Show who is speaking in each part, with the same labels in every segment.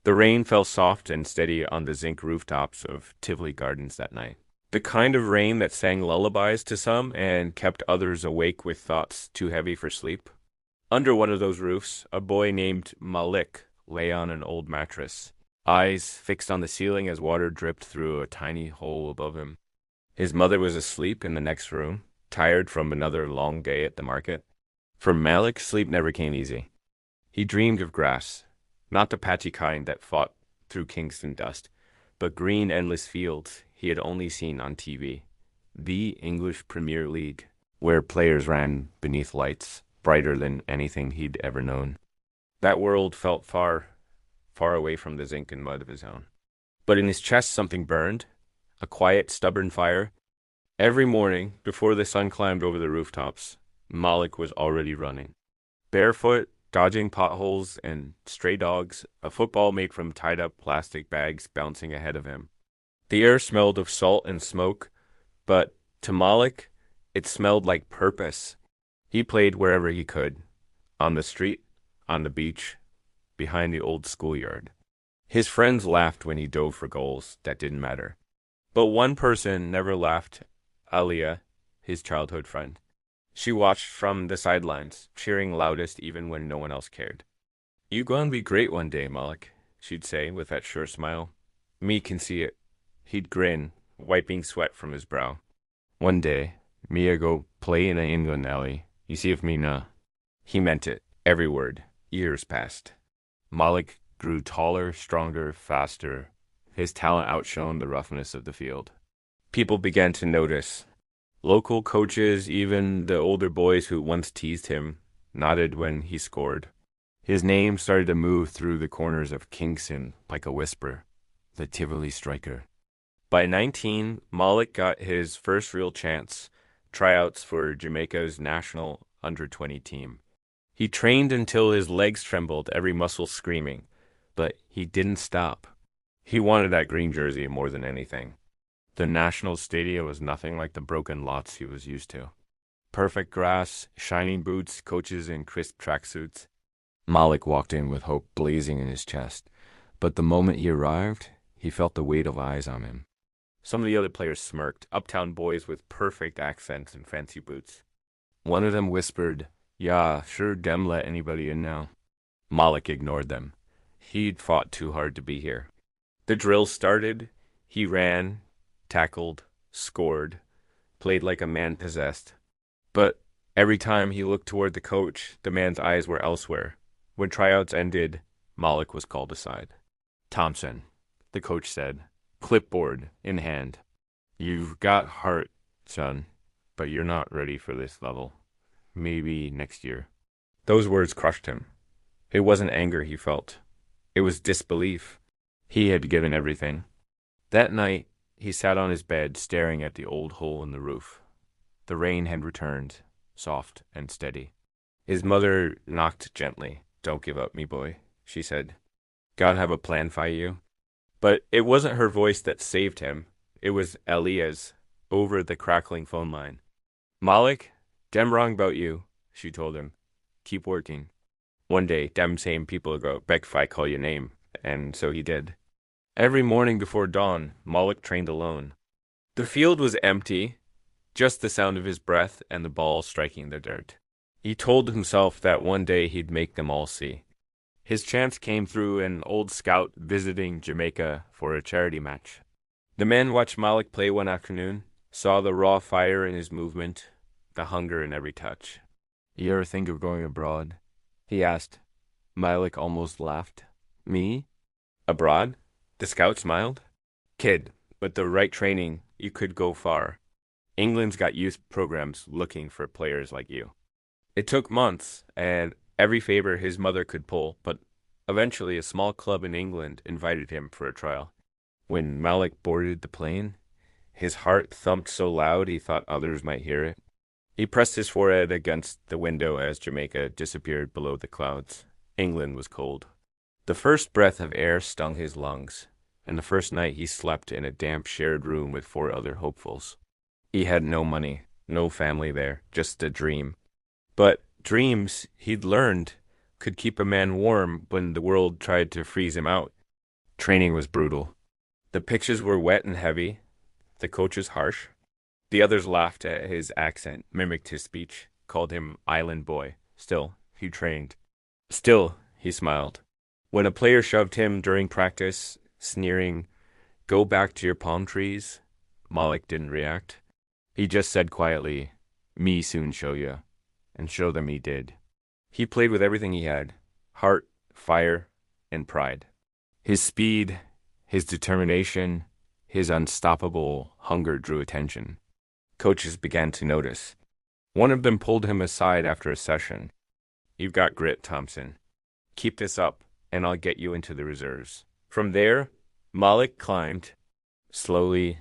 Speaker 1: The rain fell soft and steady on the zinc rooftops of Tivoli Gardens that night. The kind of rain that sang lullabies to some and kept others awake with thoughts too heavy for sleep. Under one of those roofs, a boy named Malik lay on an old mattress, eyes fixed on the ceiling as water dripped through a tiny hole above him. His mother was asleep in the next room, tired from another long day at the market. For Malik, sleep never came easy. He dreamed of grass, not the patchy kind that fought through Kingston dust, but green, endless fields he had only seen on TV. The English Premier League, where players ran beneath lights brighter than anything he'd ever known. That world felt far, far away from the zinc and mud of his own. But in his chest something burned, a quiet, stubborn fire. Every morning, before the sun climbed over the rooftops, Malik was already running. Barefoot, dodging potholes and stray dogs, a football made from tied-up plastic bags bouncing ahead of him. The air smelled of salt and smoke, but to Malik, it smelled like purpose. He played wherever he could, on the street, on the beach, behind the old schoolyard. His friends laughed when he dove for goals that didn't matter. But one person never laughed, Aaliyah, his childhood friend. She watched from the sidelines, cheering loudest even when no one else cared. "You gonna be great one day, Malik," she'd say with that sure smile. "Me can see it." He'd grin, wiping sweat from his brow. "One day, me go play in a England alley. You see if me nah." He meant it, every word. Years passed. Malik grew taller, stronger, faster. His talent outshone the roughness of the field. People began to notice. Local coaches, even the older boys who once teased him, nodded when he scored. His name started to move through the corners of Kingston like a whisper. The Tivoli striker. By 19, Malik got his first real chance, tryouts for Jamaica's national under-20 team. He trained until his legs trembled, every muscle screaming, but he didn't stop. He wanted that green jersey more than anything. The national stadium was nothing like the broken lots he was used to. Perfect grass, shining boots, coaches in crisp tracksuits. Malik walked in with hope blazing in his chest, but the moment he arrived, he felt the weight of eyes on him. Some of the other players smirked, uptown boys with perfect accents and fancy boots. One of them whispered, "Yeah, sure dem let anybody in now." Malik ignored them. He'd fought too hard to be here. The drill started. He ran, tackled, scored, played like a man possessed. But every time he looked toward the coach, the man's eyes were elsewhere. When tryouts ended, Malik was called aside. "Thompson," the coach said, clipboard in hand. "You've got heart, son, but you're not ready for this level. Maybe next year." Those words crushed him. It wasn't anger he felt. It was disbelief. He had given everything. That night, he sat on his bed staring at the old hole in the roof. The rain had returned, soft and steady. His mother knocked gently. "Don't give up, me boy," she said. "God have a plan for you." But it wasn't her voice that saved him. It was Aaliyah's, over the crackling phone line. "Malik, dem wrong about you," she told him. "Keep working. One day, dem same people go beg if I call your name," and so he did. Every morning before dawn, Malik trained alone. The field was empty, just the sound of his breath and the ball striking the dirt. He told himself that one day he'd make them all see. His chance came through an old scout visiting Jamaica for a charity match. The men watched Malik play one afternoon, saw the raw fire in his movement, the hunger in every touch. "You ever think of going abroad?" he asked. Malik almost laughed. "Me? Abroad?" The scout smiled. "Kid, with the right training, you could go far. England's got youth programs looking for players like you." It took months, and every favor his mother could pull, but eventually a small club in England invited him for a trial. When Malik boarded the plane, his heart thumped so loud he thought others might hear it. He pressed his forehead against the window as Jamaica disappeared below the clouds. England was cold. The first breath of air stung his lungs, and the first night he slept in a damp shared room with 4 other hopefuls. He had no money, no family there, just a dream. But dreams, he'd learned, could keep a man warm when the world tried to freeze him out. Training was brutal. The pitches were wet and heavy, the coaches harsh. The others laughed at his accent, mimicked his speech, called him Island Boy. Still, he trained. Still, he smiled. When a player shoved him during practice, sneering, "Go back to your palm trees," Malik didn't react. He just said quietly, "Me soon show you," and show them he did. He played with everything he had: heart, fire, and pride. His speed, his determination, his unstoppable hunger drew attention. Coaches began to notice. One of them pulled him aside after a session. "You've got grit, Thompson. Keep this up, and I'll get you into the reserves." From there, Malik climbed, slowly,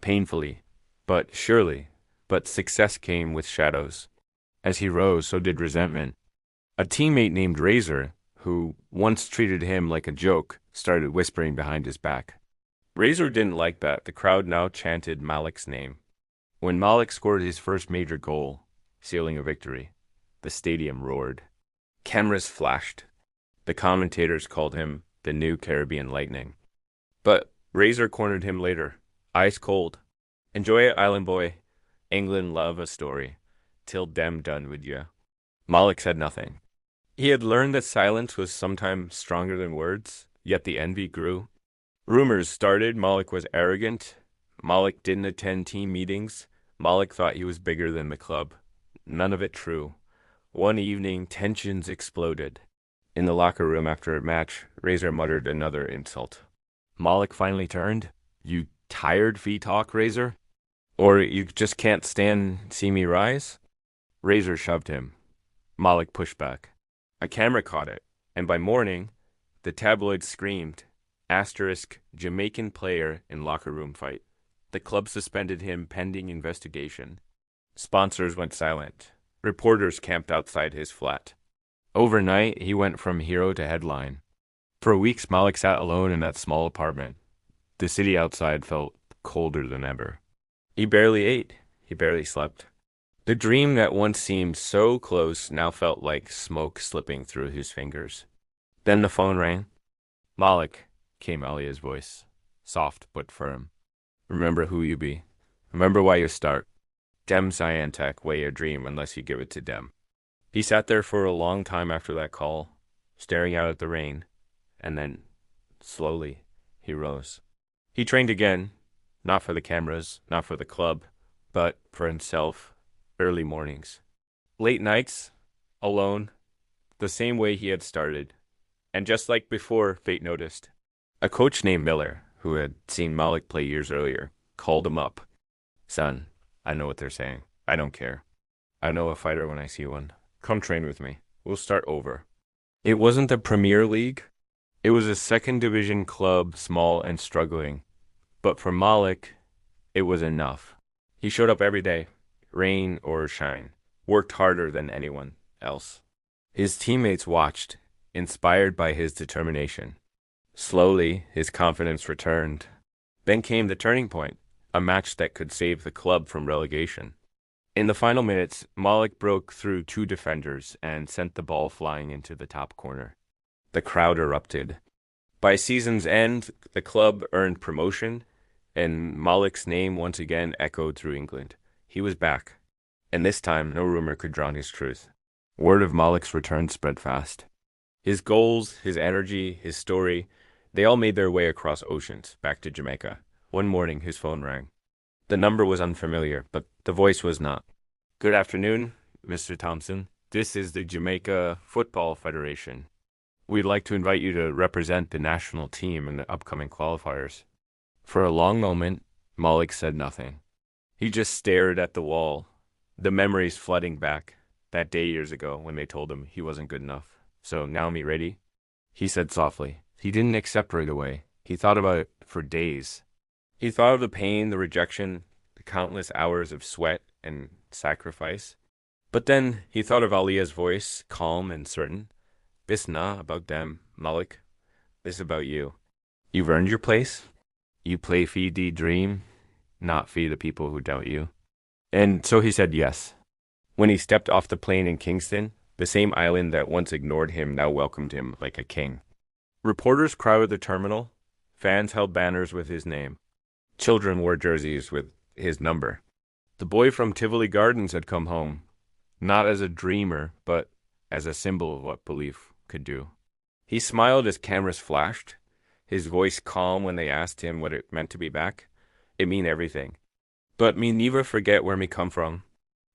Speaker 1: painfully, but surely. But success came with shadows. As he rose, so did resentment. A teammate named Razor, who once treated him like a joke, started whispering behind his back. Razor didn't like that. The crowd now chanted Malik's name. When Malik scored his first major goal, sealing a victory, the stadium roared. Cameras flashed. The commentators called him the new Caribbean Lightning. But Razor cornered him later, ice cold. "Enjoy it, Island Boy. England love a story. Till dem done with ya." Malik said nothing. He had learned that silence was sometimes stronger than words, yet the envy grew. Rumors started Malik was arrogant. Malik didn't attend team meetings. Malik thought he was bigger than the club. None of it true. One evening, tensions exploded. In the locker room after a match, Razor muttered another insult. Malik finally turned. "You tired fee talk, Razor? Or you just can't stand see me rise?" Razor shoved him. Malik pushed back. A camera caught it, and by morning, the tabloids screamed, *Jamaican player in locker room fight. The club suspended him pending investigation. Sponsors went silent. Reporters camped outside his flat. Overnight, he went from hero to headline. For weeks, Malik sat alone in that small apartment. The city outside felt colder than ever. He barely ate. He barely slept. The dream that once seemed so close now felt like smoke slipping through his fingers. Then the phone rang. "Malik," came Aaliyah's voice, soft but firm. "Remember who you be. Remember why you start. Dem Scientech weigh your dream unless you give it to dem." He sat there for a long time after that call, staring out at the rain, and then, slowly, he rose. He trained again, not for the cameras, not for the club, but for himself. Early mornings. Late nights, alone, the same way he had started. And just like before, fate noticed. A coach named Miller, who had seen Malik play years earlier, called him up. "Son, I know what they're saying. I don't care. I know a fighter when I see one. Come train with me. We'll start over." It wasn't the Premier League. It was a second division club, small and struggling. But for Malik, it was enough. He showed up every day, rain or shine, worked harder than anyone else. His teammates watched, inspired by his determination. Slowly, his confidence returned. Then came the turning point, a match that could save the club from relegation. In the final minutes, Malik broke through two defenders and sent the ball flying into the top corner. The crowd erupted. By season's end, the club earned promotion, and Malik's name once again echoed through England. He was back, and this time no rumor could drown his truth. Word of Malik's return spread fast. His goals, his energy, his story, they all made their way across oceans, back to Jamaica. One morning, his phone rang. The number was unfamiliar, but the voice was not. "Good afternoon, Mr. Thompson. This is the Jamaica Football Federation. We'd like to invite you to represent the national team in the upcoming qualifiers." For a long moment, Malik said nothing. He just stared at the wall, the memories flooding back, that day years ago when they told him he wasn't good enough. "So now me ready?" He said softly. He didn't accept right away. He thought about it for days. He thought of the pain, the rejection, the countless hours of sweat and sacrifice. But then he thought of Aaliyah's voice, calm and certain. "This nah about them, Malik. This about you. You've earned your place. You play fee the dream, not fee the people who doubt you." And so he said yes. When he stepped off the plane in Kingston, the same island that once ignored him now welcomed him like a king. Reporters crowded the terminal. Fans held banners with his name. Children wore jerseys with his number. The boy from Tivoli Gardens had come home, not as a dreamer, but as a symbol of what belief could do. He smiled as cameras flashed, his voice calm when they asked him what it meant to be back. It mean everything. But me never forget where me come from.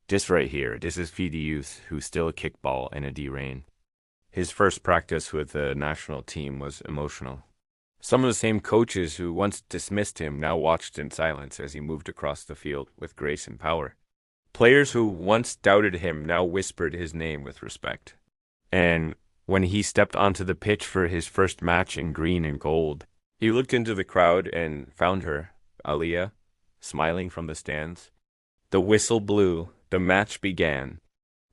Speaker 1: This right here, this is for the youth who still kick ball in a D-rain. His first practice with the national team was emotional. Some of the same coaches who once dismissed him now watched in silence as he moved across the field with grace and power. Players who once doubted him now whispered his name with respect. And when he stepped onto the pitch for his first match in green and gold, he looked into the crowd and found her, Aaliyah, smiling from the stands. The whistle blew, the match began.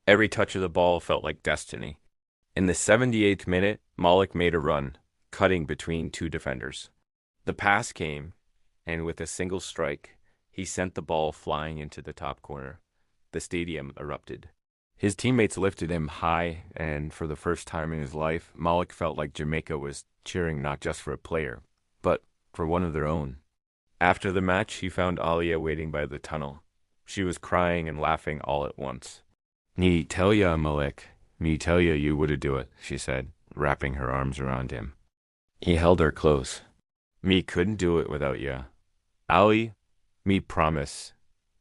Speaker 1: Every touch of the ball felt like destiny. In the 78th minute, Malik made a run, cutting between two defenders. The pass came, and with a single strike, he sent the ball flying into the top corner. The stadium erupted. His teammates lifted him high, and for the first time in his life, Malik felt like Jamaica was cheering not just for a player, but for one of their own. After the match, he found Aaliyah waiting by the tunnel. She was crying and laughing all at once. "Me tell ya, Malik. Me tell ya you woulda do it," she said, wrapping her arms around him. He held her close. "Me couldn't do it without ya. Ali, me promise.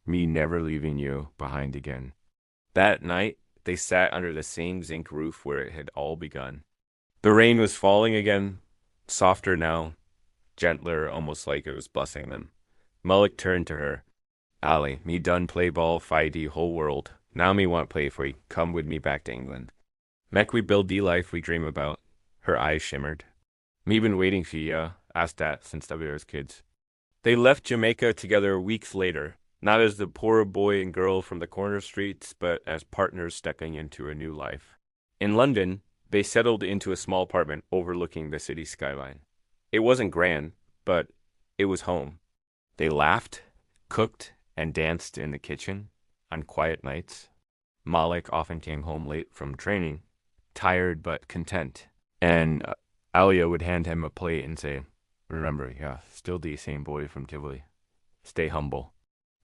Speaker 1: Me never leaving you behind again." That night, they sat under the same zinc roof where it had all begun. The rain was falling again, softer now, gentler, almost like it was blessing them. Malik turned to her. "Ali, me done play ball fi the whole world. Now me want play for you. Come with me back to England. Mek we build the life we dream about." Her eyes shimmered. "Me been waiting for ya, asked that since we was kids." They left Jamaica together weeks later, not as the poor boy and girl from the corner streets, but as partners stepping into a new life. In London, they settled into a small apartment overlooking the city skyline. It wasn't grand, but it was home. They laughed, cooked, and danced in the kitchen on quiet nights. Malik often came home late from training, tired but content, and Aaliyah would hand him a plate and say, "Remember, yeah, still the same boy from Tivoli. Stay humble."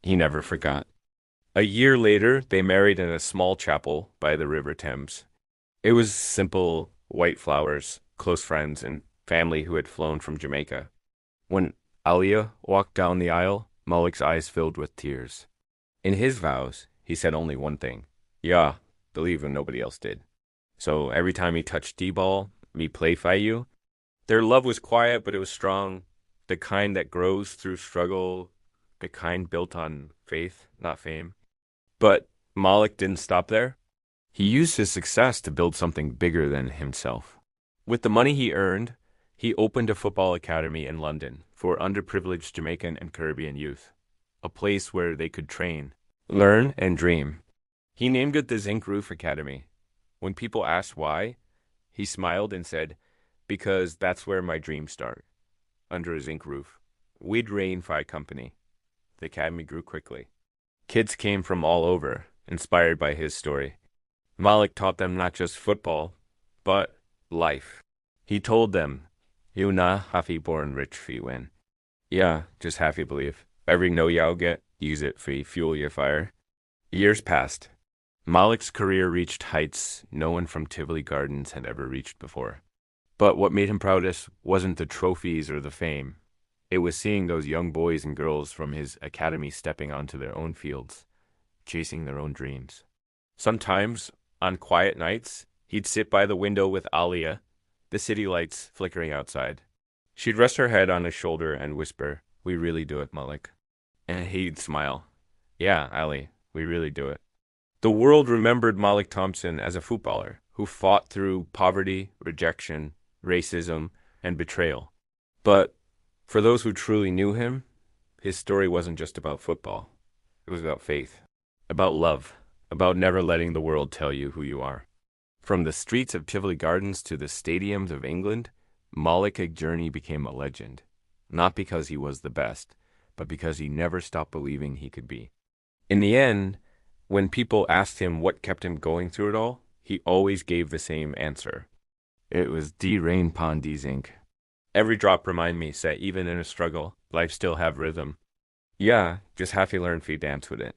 Speaker 1: He never forgot. A year later, they married in a small chapel by the River Thames. It was simple, white flowers, close friends, and family who had flown from Jamaica. When Aaliyah walked down the aisle, Malik's eyes filled with tears. In his vows, he said only one thing. "Yeah, believe when nobody else did." So every time he touched D-ball, me play fi you. Their love was quiet, but it was strong. The kind that grows through struggle, the kind built on faith, not fame. But Malik didn't stop there. He used his success to build something bigger than himself. With the money he earned, he opened a football academy in London for underprivileged Jamaican and Caribbean youth, a place where they could train, learn, and dream. He named it the Zinc Roof Academy. When people asked why, he smiled and said, "Because that's where my dreams start, under a zinc roof." We'd rain fi company. The academy grew quickly. Kids came from all over, inspired by his story. Malik taught them not just football, but life. He told them, "You na happy born rich fi win. Yeah, just happy believe. Every no y'all get, use it fi fuel your fire." Years passed. Malik's career reached heights no one from Tivoli Gardens had ever reached before. But what made him proudest wasn't the trophies or the fame. It was seeing those young boys and girls from his academy stepping onto their own fields, chasing their own dreams. Sometimes, on quiet nights, he'd sit by the window with Aaliyah, the city lights flickering outside. She'd rest her head on his shoulder and whisper, "We really do it, Malik." And he'd smile. "Yeah, Ali, we really do it." The world remembered Malik Thompson as a footballer who fought through poverty, rejection, racism, and betrayal. But for those who truly knew him, his story wasn't just about football. It was about faith, about love, about never letting the world tell you who you are. From the streets of Tivoli Gardens to the stadiums of England, Malik's journey became a legend, not because he was the best, but because he never stopped believing he could be. In the end, when people asked him what kept him going through it all, he always gave the same answer. It was "D rain pon D zinc." Every drop remind me that even in a struggle, life still have rhythm. Yeah, just have to learn if you dance with it.